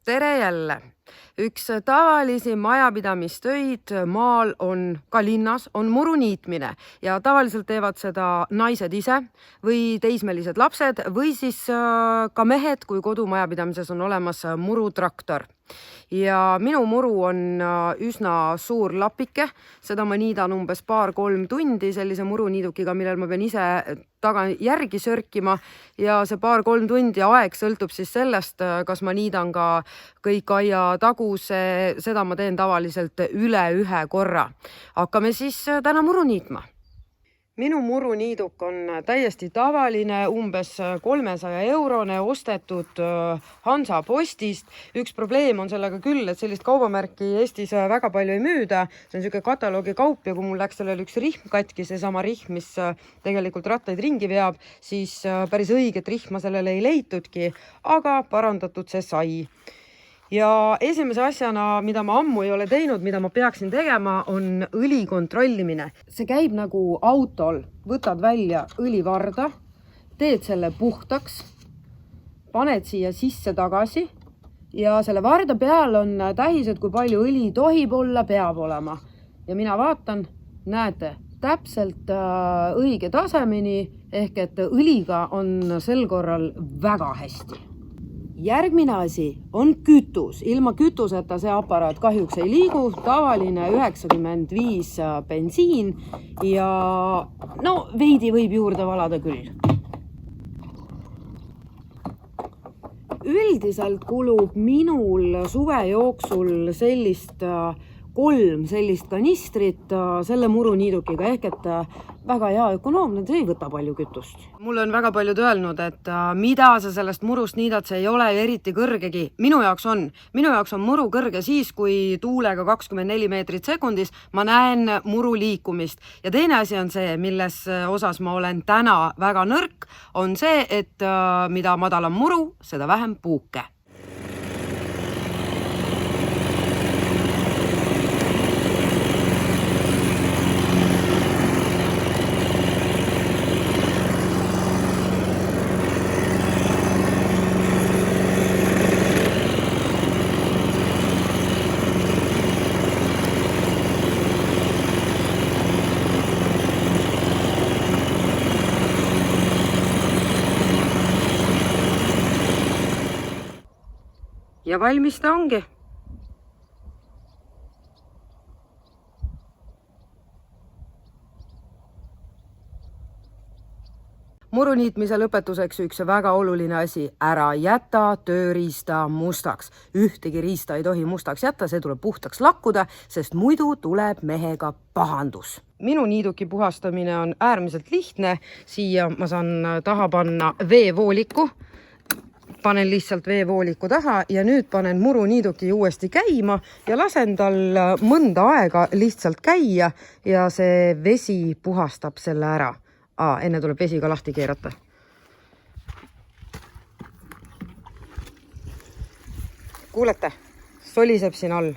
Tere jälle! Üks tavalisi majapidamistöid maal on ka linnas, on muru niitmine ja tavaliselt teevad seda naised ise või teismelised lapsed või siis ka mehed, kui kodumajapidamises on olemas murutraktor. Ja minu muru on üsna suur lapike, seda ma niidan umbes 2-3 tundi sellise muruniidukiga, millel ma pean ise taga järgi sörkima ja see 2-3 tundi aeg sõltub siis sellest, kas ma niidan ka kõik aia taguse, seda ma teen tavaliselt üle 1 korra. Hakkame siis täna muru niitma. Minu muruniiduk on täiesti tavaline, umbes 300 eurone, ostetud Hansa postist. Üks probleem on sellega küll, et sellist kaubamärki Eestis väga palju ei müüda. See on selline kataloogi kaup ja kui mul läks sellel üks rihm katki, seesama rihm, mis tegelikult rattaid ringi veab, siis päris õiget rihma sellele ei leitudki, aga parandatud see sai. Ja esimese asjana, mida ma ammu ei ole teinud, mida ma peaksin tegema, on õli kontrollimine. See käib nagu autol. Võtad välja õlivarda, teed selle puhtaks, paned siia sisse tagasi ja selle varda peal on tähised, kui palju õli tohib olla, peab olema. Ja mina vaatan, näete, täpselt õige tasemeni ehk et õliga on sel korral väga hästi. Järgmine asi on kütus. Ilma kütuseta see aparaat kahjuks ei liigu, tavaline 95 bensiin ja no veidi võib juurde valada küll. Üldiselt kulub minul suve jooksul 3 sellist kanistrit selle muruniidukiga ehk et väga hea ökonoomne, see ei võta palju kütust. Mulle on väga paljud öelnud, et mida sa sellest murust niidad, see ei ole eriti kõrgegi. Minu jaoks on muru kõrge siis, kui tuulega 24 meetrit sekundis ma näen muru liikumist. Ja teine asi on see, milles osas ma olen täna väga nõrk, on see, et mida madalam muru, seda vähem puuke. Ja valmis ta ongi. Muruniitmise lõpetuseks üks väga oluline asi. Ära jäta tööriista mustaks. Ühtegi riista ei tohi mustaks jätta, see tuleb puhtaks lakkuda, sest muidu tuleb mehega pahandus. Minu niiduki puhastamine on äärmiselt lihtne. Siia ma saan taha panna veevooliku. Panen lihtsalt veevooliku taha ja nüüd panen muruniiduki uuesti käima ja lasen tal mõnda aega lihtsalt käia ja see vesi puhastab selle ära. Enne tuleb vesi ka lahti keerata. Kuulete, soliseb siin all.